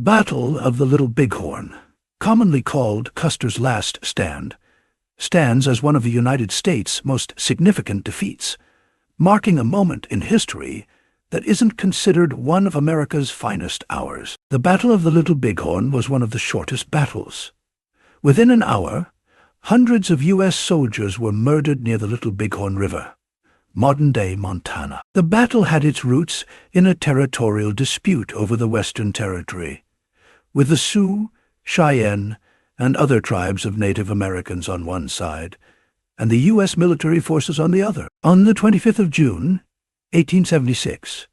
Battle of the Little Bighorn, commonly called Custer's Last Stand, stands as one of the United States' most significant defeats, marking a moment in history that isn't considered one of America's finest hours. The Battle of the Little Bighorn was one of the shortest battles. Within an hour, hundreds of U.S. soldiers were murdered near the Little Bighorn River, modern-day Montana. The battle had its roots in a territorial dispute over the Western Territory, with the Sioux, Cheyenne, and other tribes of Native Americans on one side, and the U.S. military forces on the other. On the 25th of June, 1876,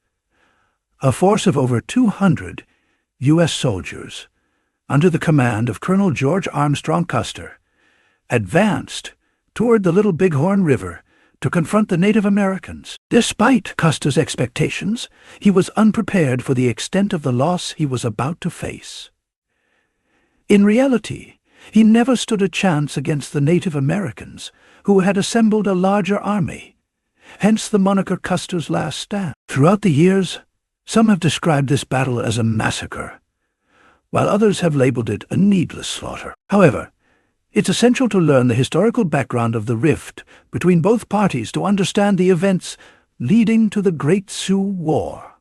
a force of over 200 U.S. soldiers, under the command of Colonel George Armstrong Custer, advanced toward the Little Bighorn River to confront the Native Americans. Despite Custer's expectations, he was unprepared for the extent of the loss he was about to face. In reality, he never stood a chance against the Native Americans, who had assembled a larger army, hence the moniker Custer's Last Stand. Throughout the years, some have described this battle as a massacre, while others have labeled it a needless slaughter. However, it's essential to learn the historical background of the rift between both parties to understand the events leading to the Great Sioux War.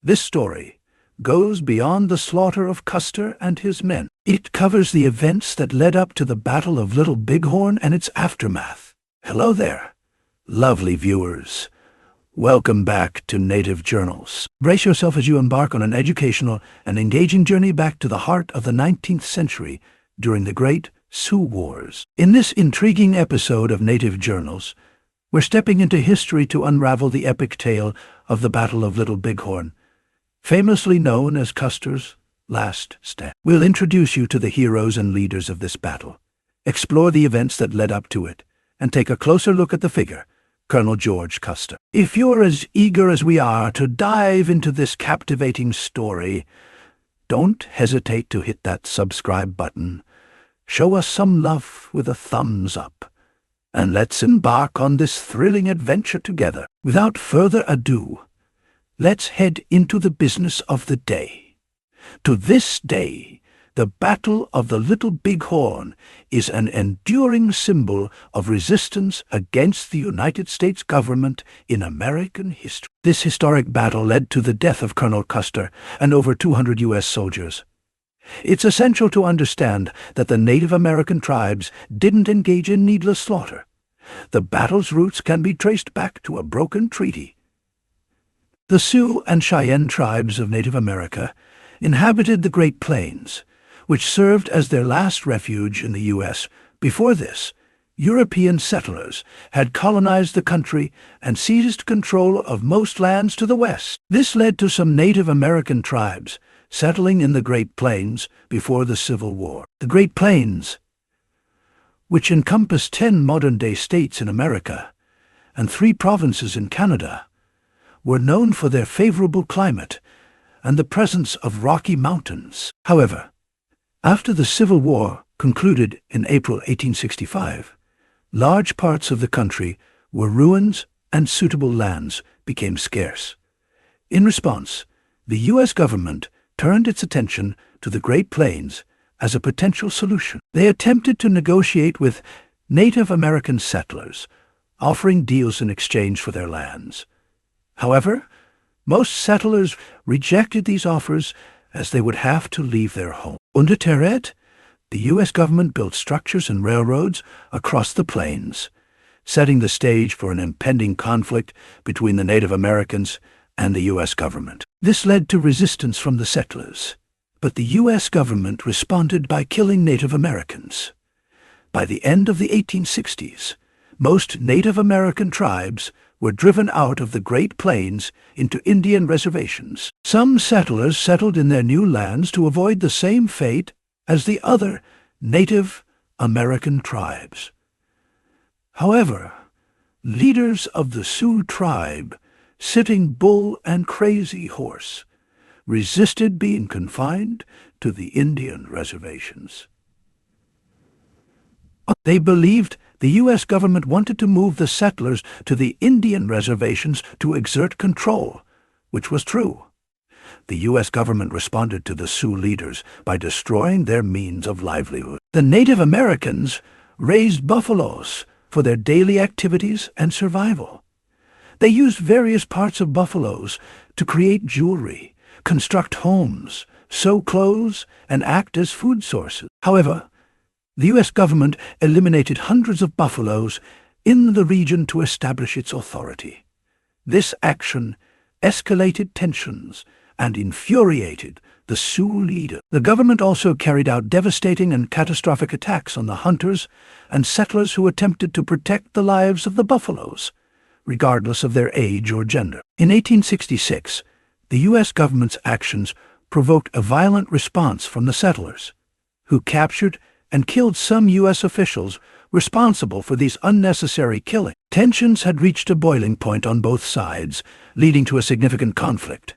This story goes beyond the slaughter of Custer and his men. It covers the events that led up to the Battle of Little Bighorn and its aftermath. Hello there, lovely viewers. Welcome back to Native Journals. Brace yourself as you embark on an educational and engaging journey back to the heart of the 19th century during the Great Sioux Wars. In this intriguing episode of Native Journals, we're stepping into history to unravel the epic tale of the Battle of Little Bighorn, famously known as Custer's Last Stand. We'll introduce you to the heroes and leaders of this battle, explore the events that led up to it, and take a closer look at the figure, Colonel George Custer. If you're as eager as we are to dive into this captivating story, don't hesitate to hit that subscribe button. Show us some love with a thumbs up, and let's embark on this thrilling adventure together. Without further ado, let's head into the business of the day. To this day, the Battle of the Little Bighorn is an enduring symbol of resistance against the United States government in American history. This historic battle led to the death of Colonel Custer and over 200 U.S. soldiers. It's essential to understand that the Native American tribes didn't engage in needless slaughter. The battle's roots can be traced back to a broken treaty. The Sioux and Cheyenne tribes of Native America inhabited the Great Plains, which served as their last refuge in the U.S. Before this, European settlers had colonized the country and seized control of most lands to the west. This led to some Native American tribes settling in the Great Plains before the Civil War. The Great Plains, which encompassed 10 modern-day states in America and 3 provinces in Canada, were known for their favorable climate and the presence of rocky mountains. However, after the Civil War concluded in April 1865, large parts of the country were ruins and suitable lands became scarce. In response, the U.S. government turned its attention to the Great Plains as a potential solution. They attempted to negotiate with Native American settlers, offering deals in exchange for their lands. However, most settlers rejected these offers as they would have to leave their home. Untold, the U.S. government built structures and railroads across the plains, setting the stage for an impending conflict between the Native Americans and the U.S. government. This led to resistance from the settlers, but the U.S. government responded by killing Native Americans. By the end of the 1860s, most Native American tribes were driven out of the Great Plains into Indian reservations. Some settlers settled in their new lands to avoid the same fate as the other Native American tribes. However, leaders of the Sioux tribe, Sitting Bull and Crazy Horse, resisted being confined to the Indian reservations. They believed the U.S. government wanted to move the settlers to the Indian reservations to exert control, which was true. the U.S. government responded to the Sioux leaders by destroying their means of livelihood. The Native Americans raised buffaloes for their daily activities and survival. They used various parts of buffaloes to create jewelry, construct homes, sew clothes, and act as food sources. However, the U.S. government eliminated hundreds of buffaloes in the region to establish its authority. This action escalated tensions and infuriated the Sioux leader. The government also carried out devastating and catastrophic attacks on the hunters and settlers who attempted to protect the lives of the buffaloes, regardless of their age or gender. In 1866, the U.S. government's actions provoked a violent response from the settlers, who captured and killed some U.S. officials responsible for these unnecessary killings. Tensions had reached a boiling point on both sides, leading to a significant conflict.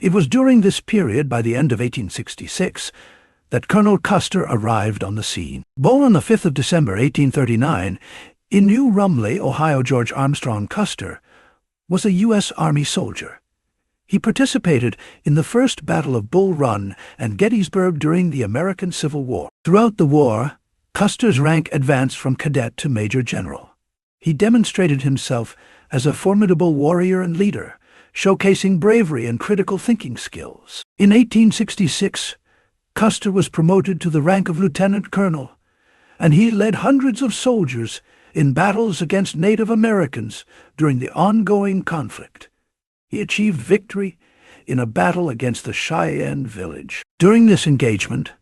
It was during this period, by the end of 1866, that Colonel Custer arrived on the scene. Born on the 5th of December 1839, in New Rumley, Ohio, George Armstrong Custer was a U.S. Army soldier. He participated in the First Battle of Bull Run and Gettysburg during the American Civil War. Throughout the war, Custer's rank advanced from cadet to major general. He demonstrated himself as a formidable warrior and leader, showcasing bravery and critical thinking skills. In 1866, Custer was promoted to the rank of lieutenant colonel, and he led hundreds of soldiers in battles against Native Americans during the ongoing conflict. He achieved victory in a battle against the Cheyenne village. During this engagement,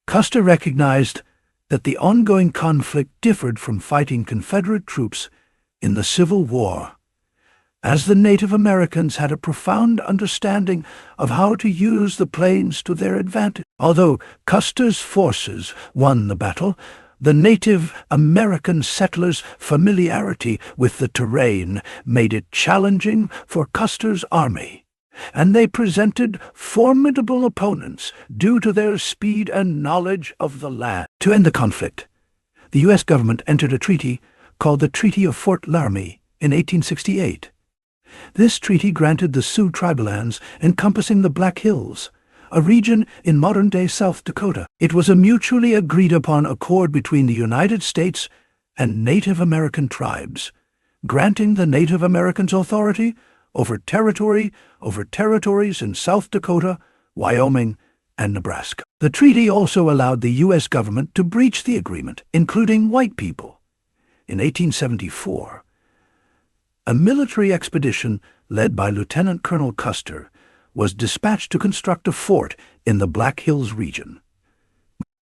Custer recognized that the ongoing conflict differed from fighting Confederate troops in the Civil War, as the Native Americans had a profound understanding of how to use the plains to their advantage. Although Custer's forces won the battle, the Native American settlers' familiarity with the terrain made it challenging for Custer's army, and they presented formidable opponents due to their speed and knowledge of the land. To end the conflict, the U.S. government entered a treaty called the Treaty of Fort Laramie in 1868. This treaty granted the Sioux tribal lands encompassing the Black Hills, a region in modern-day South Dakota. It was a mutually agreed-upon accord between the United States and Native American tribes, granting the Native Americans authority over territories in South Dakota, Wyoming, and Nebraska. The treaty also allowed the U.S. government to breach the agreement, including white people. In 1874, a military expedition led by Lieutenant Colonel Custer was dispatched to construct a fort in the Black Hills region.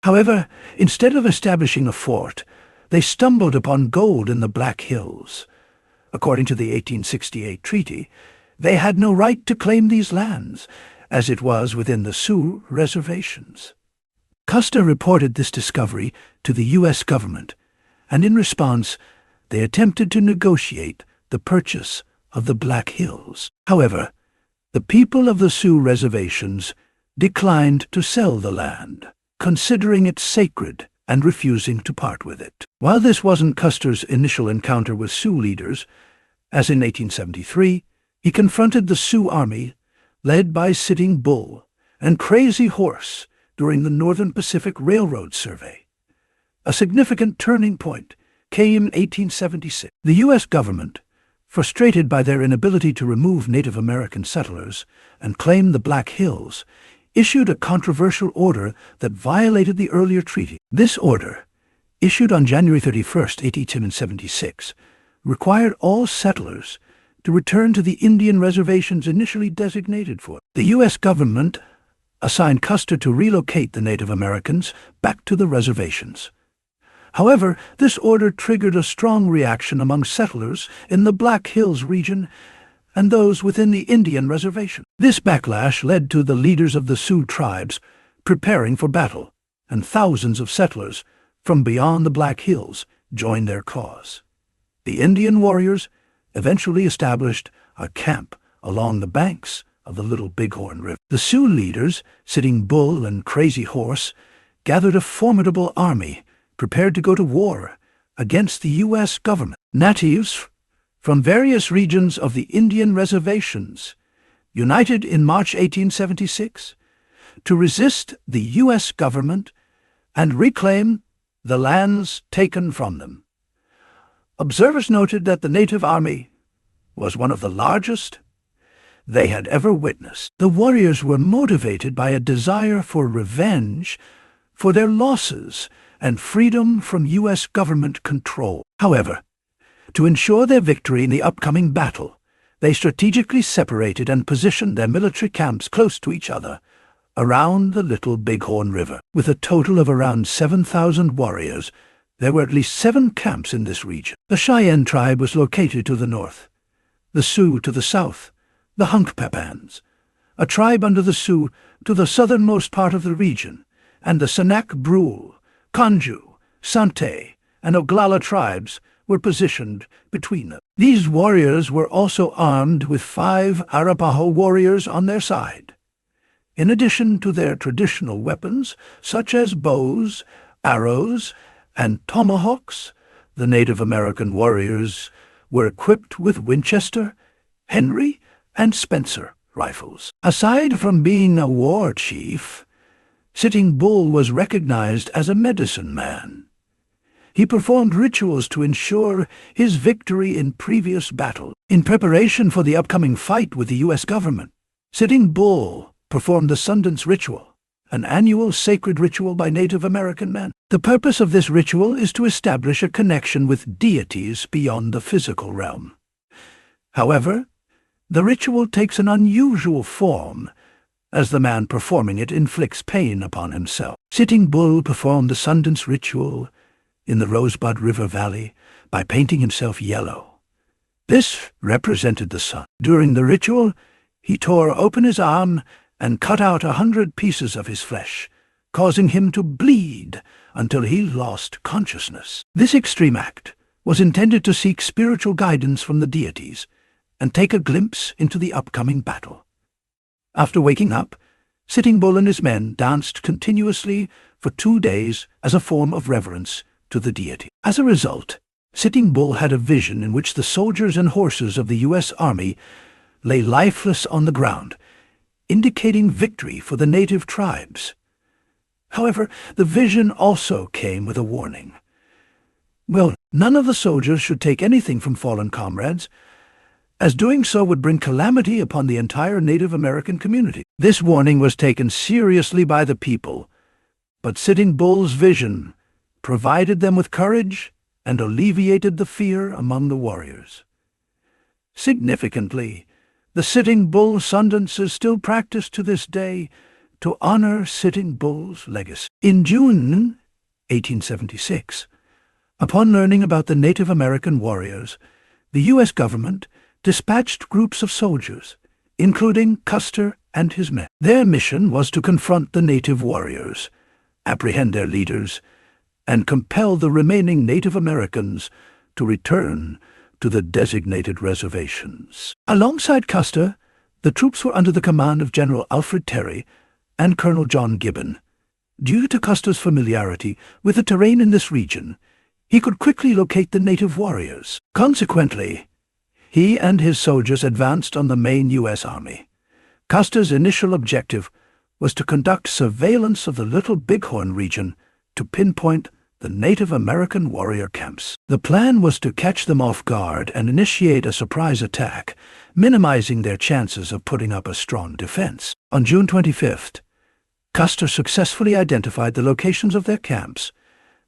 However, instead of establishing a fort, they stumbled upon gold in the Black Hills. According to the 1868 treaty, they had no right to claim these lands, as it was within the Sioux reservations. Custer reported this discovery to the U.S. government, and in response, they attempted to negotiate the purchase of the Black Hills. However, the people of the Sioux reservations declined to sell the land, considering it sacred and refusing to part with it. While this wasn't Custer's initial encounter with Sioux leaders, as in 1873, he confronted the Sioux army led by Sitting Bull and Crazy Horse during the Northern Pacific Railroad survey. A significant turning point came in 1876. The U.S. government, frustrated by their inability to remove Native American settlers and claim the Black Hills, issued a controversial order that violated the earlier treaty. This order, issued on January 31, 1876, required all settlers to return to the Indian reservations initially designated for them. The U.S. government assigned Custer to relocate the Native Americans back to the reservations. However, this order triggered a strong reaction among settlers in the Black Hills region and those within the Indian reservation. This backlash led to the leaders of the Sioux tribes preparing for battle, and thousands of settlers from beyond the Black Hills joined their cause. The Indian warriors eventually established a camp along the banks of the Little Bighorn River. The Sioux leaders, Sitting Bull and Crazy Horse, gathered a formidable army prepared to go to war against the U.S. government. Natives from various regions of the Indian reservations united in March 1876 to resist the U.S. government and reclaim the lands taken from them. Observers noted that the native army was one of the largest they had ever witnessed. The warriors were motivated by a desire for revenge for their losses and freedom from U.S. government control. However, to ensure their victory in the upcoming battle, they strategically separated and positioned their military camps close to each other around the Little Bighorn River. With a total of around 7,000 warriors, there were at least 7 camps in this region. The Cheyenne tribe was located to the north, the Sioux to the south, the Hunkpepans, a tribe under the Sioux to the southernmost part of the region, and the Sanak Brule, Kanju, Sante, and Oglala tribes were positioned between them. These warriors were also armed with 5 Arapaho warriors on their side. In addition to their traditional weapons, such as bows, arrows, and tomahawks, the Native American warriors were equipped with Winchester, Henry, and Spencer rifles. Aside from being a war chief, Sitting Bull was recognized as a medicine man. He performed rituals to ensure his victory in previous battles. In preparation for the upcoming fight with the U.S. government, Sitting Bull performed the Sundance Ritual, an annual sacred ritual by Native American men. The purpose of this ritual is to establish a connection with deities beyond the physical realm. However, the ritual takes an unusual form, as the man performing it inflicts pain upon himself. Sitting Bull performed the Sundance Ritual in the Rosebud River Valley by painting himself yellow. This represented the sun. During the ritual, he tore open his arm and cut out 100 pieces of his flesh, causing him to bleed until he lost consciousness. This extreme act was intended to seek spiritual guidance from the deities and take a glimpse into the upcoming battle. After waking up, Sitting Bull and his men danced continuously for 2 days as a form of reverence to the deity. As a result, Sitting Bull had a vision in which the soldiers and horses of the U.S. Army lay lifeless on the ground, indicating victory for the native tribes. However, the vision also came with a warning. Well, none of the soldiers should take anything from fallen comrades, as doing so would bring calamity upon the entire Native American community. This warning was taken seriously by the people, but Sitting Bull's vision provided them with courage and alleviated the fear among the warriors. Significantly, the Sitting Bull Sundance is still practiced to this day to honor Sitting Bull's legacy. In June 1876, upon learning about the Native American warriors, the U.S. government dispatched groups of soldiers, including Custer and his men. Their mission was to confront the native warriors, apprehend their leaders, and compel the remaining Native Americans to return to the designated reservations. Alongside Custer, the troops were under the command of General Alfred Terry and Colonel John Gibbon. Due to Custer's familiarity with the terrain in this region, he could quickly locate the native warriors. Consequently, he and his soldiers advanced on the main U.S. Army. Custer's initial objective was to conduct surveillance of the Little Bighorn region to pinpoint the Native American warrior camps. The plan was to catch them off guard and initiate a surprise attack, minimizing their chances of putting up a strong defense. On June 25th, Custer successfully identified the locations of their camps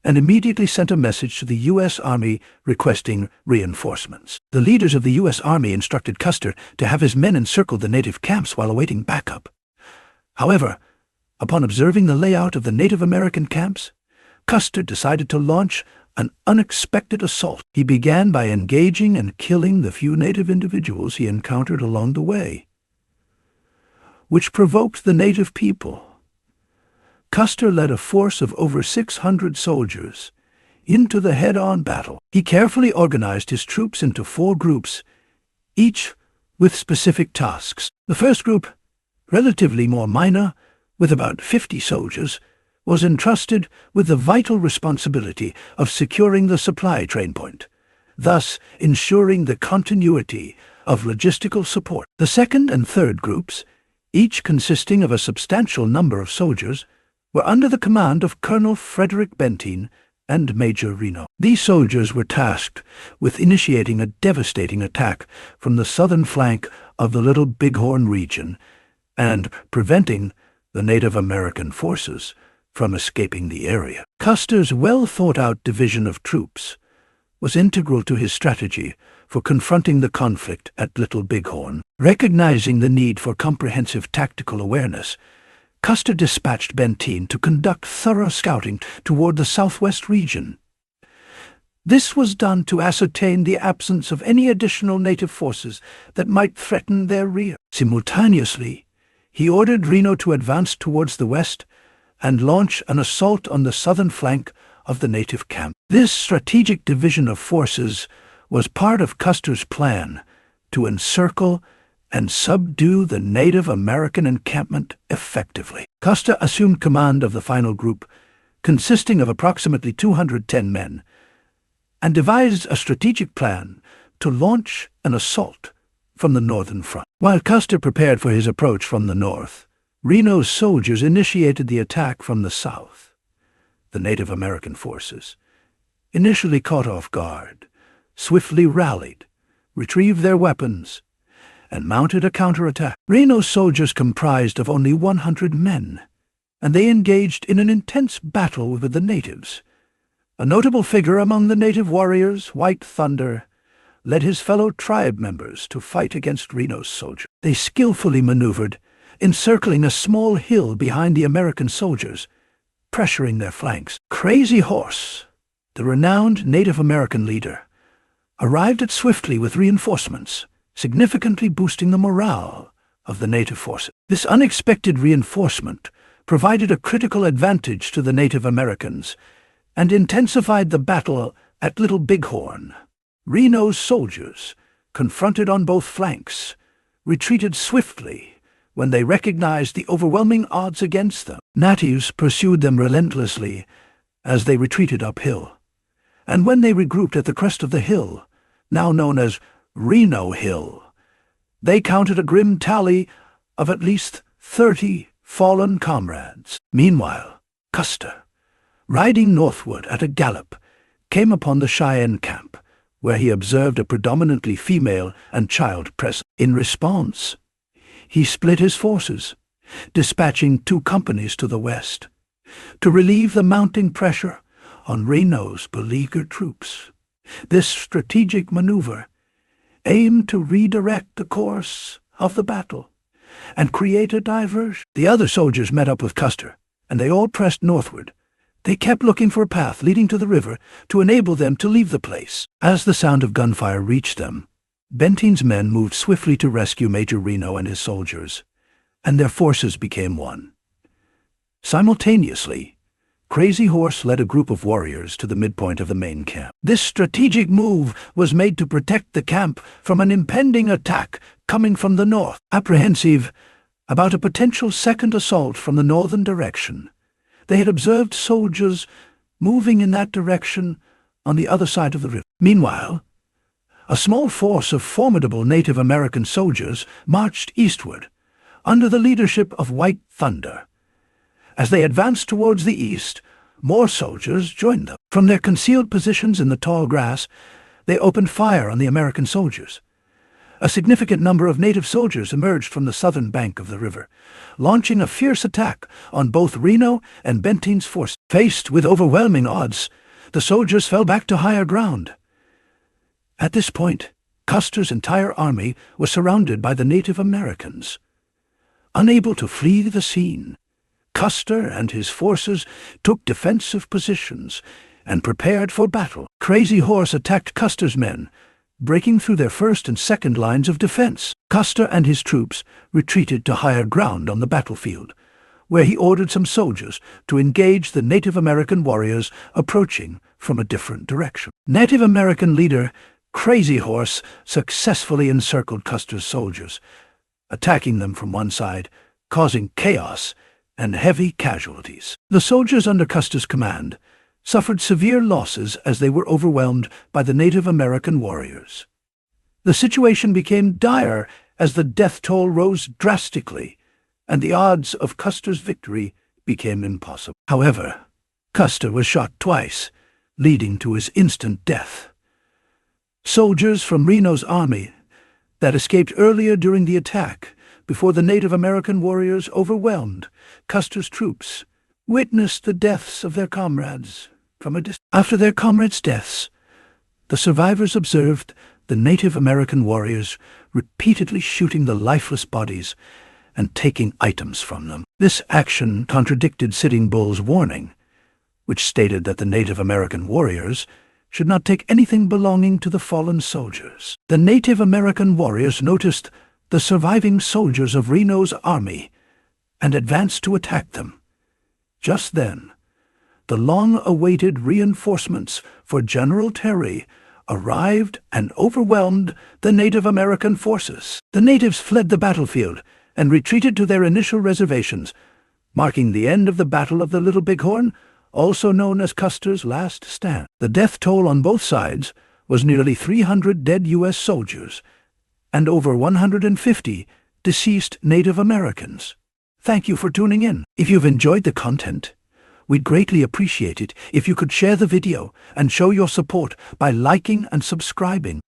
and immediately sent a message to the U.S. Army requesting reinforcements. The leaders of the U.S. Army instructed Custer to have his men encircle the native camps while awaiting backup. However, upon observing the layout of the Native American camps, Custer decided to launch an unexpected assault. He began by engaging and killing the few native individuals he encountered along the way, which provoked the native people. Custer led a force of over 600 soldiers into the head-on battle. He carefully organized his troops into 4 groups, each with specific tasks. The first group, relatively more minor, with about 50 soldiers, was entrusted with the vital responsibility of securing the supply train point, thus ensuring the continuity of logistical support. The second and third groups, each consisting of a substantial number of soldiers, were under the command of Colonel Frederick Benteen and Major Reno. These soldiers were tasked with initiating a devastating attack from the southern flank of the Little Bighorn region and preventing the Native American forces from escaping the area. Custer's well-thought-out division of troops was integral to his strategy for confronting the conflict at Little Bighorn. Recognizing the need for comprehensive tactical awareness, Custer dispatched Benteen to conduct thorough scouting toward the southwest region. This was done to ascertain the absence of any additional native forces that might threaten their rear. Simultaneously, he ordered Reno to advance towards the west and launch an assault on the southern flank of the native camp. This strategic division of forces was part of Custer's plan to encircle and subdue the Native American encampment effectively. Custer assumed command of the final group, consisting of approximately 210 men, and devised a strategic plan to launch an assault from the northern front. While Custer prepared for his approach from the north, Reno's soldiers initiated the attack from the south. The Native American forces, initially caught off guard, swiftly rallied, retrieved their weapons, and mounted a counterattack. Reno's soldiers comprised of only 100 men, and they engaged in an intense battle with the natives. A notable figure among the native warriors, White Thunder, led his fellow tribe members to fight against Reno's soldiers. They skillfully maneuvered, encircling a small hill behind the American soldiers, pressuring their flanks. Crazy Horse, the renowned Native American leader, arrived at swiftly with reinforcements, significantly boosting the morale of the native forces. This unexpected reinforcement provided a critical advantage to the Native Americans and intensified the battle at Little Bighorn. Reno's soldiers, confronted on both flanks, retreated swiftly when they recognized the overwhelming odds against them. Natives pursued them relentlessly as they retreated uphill, and when they regrouped at the crest of the hill, now known as Reno Hill, they counted a grim tally of at least 30 fallen comrades. Meanwhile, Custer, riding northward at a gallop, came upon the Cheyenne camp, where he observed a predominantly female and child presence. In response, he split his forces, dispatching 2 companies to the west to relieve the mounting pressure on Reno's beleaguered troops. This strategic maneuver aimed to redirect the course of the battle and create a diversion. The other soldiers met up with Custer, and they all pressed northward. They kept looking for a path leading to the river to enable them to leave the place. As the sound of gunfire reached them, Benteen's men moved swiftly to rescue Major Reno and his soldiers, and their forces became one. Simultaneously, Crazy Horse led a group of warriors to the midpoint of the main camp. This strategic move was made to protect the camp from an impending attack coming from the north. Apprehensive about a potential second assault from the northern direction, they had observed soldiers moving in that direction on the other side of the river. Meanwhile, a small force of formidable Native American soldiers marched eastward under the leadership of White Thunder. As they advanced towards the east, more soldiers joined them. From their concealed positions in the tall grass, they opened fire on the American soldiers. A significant number of native soldiers emerged from the southern bank of the river, launching a fierce attack on both Reno and Benteen's force. Faced with overwhelming odds, the soldiers fell back to higher ground. At this point, Custer's entire army was surrounded by the Native Americans. Unable to flee the scene, Custer and his forces took defensive positions and prepared for battle. Crazy Horse attacked Custer's men, breaking through their first and second lines of defense. Custer and his troops retreated to higher ground on the battlefield, where he ordered some soldiers to engage the Native American warriors approaching from a different direction. Native American leader Crazy Horse successfully encircled Custer's soldiers, attacking them from one side, causing chaos and heavy casualties. The soldiers under Custer's command suffered severe losses as they were overwhelmed by the Native American warriors. The situation became dire as the death toll rose drastically, and the odds of Custer's victory became impossible. However, Custer was shot twice, leading to his instant death. Soldiers from Reno's army that escaped earlier during the attack, before the Native American warriors overwhelmed Custer's troops, witnessed the deaths of their comrades from a distance. After their comrades' deaths, the survivors observed the Native American warriors repeatedly shooting the lifeless bodies and taking items from them. This action contradicted Sitting Bull's warning, which stated that the Native American warriors should not take anything belonging to the fallen soldiers. The Native American warriors noticed the surviving soldiers of Reno's army and advanced to attack them. Just then, the long-awaited reinforcements for General Terry arrived and overwhelmed the Native American forces. The natives fled the battlefield and retreated to their initial reservations, marking the end of the Battle of the Little Bighorn, also known as Custer's last stand. The death toll on both sides was nearly 300 dead U.S. soldiers and over 150 deceased Native Americans. Thank you for tuning in. If you've enjoyed the content, we'd greatly appreciate it if you could share the video and show your support by liking and subscribing.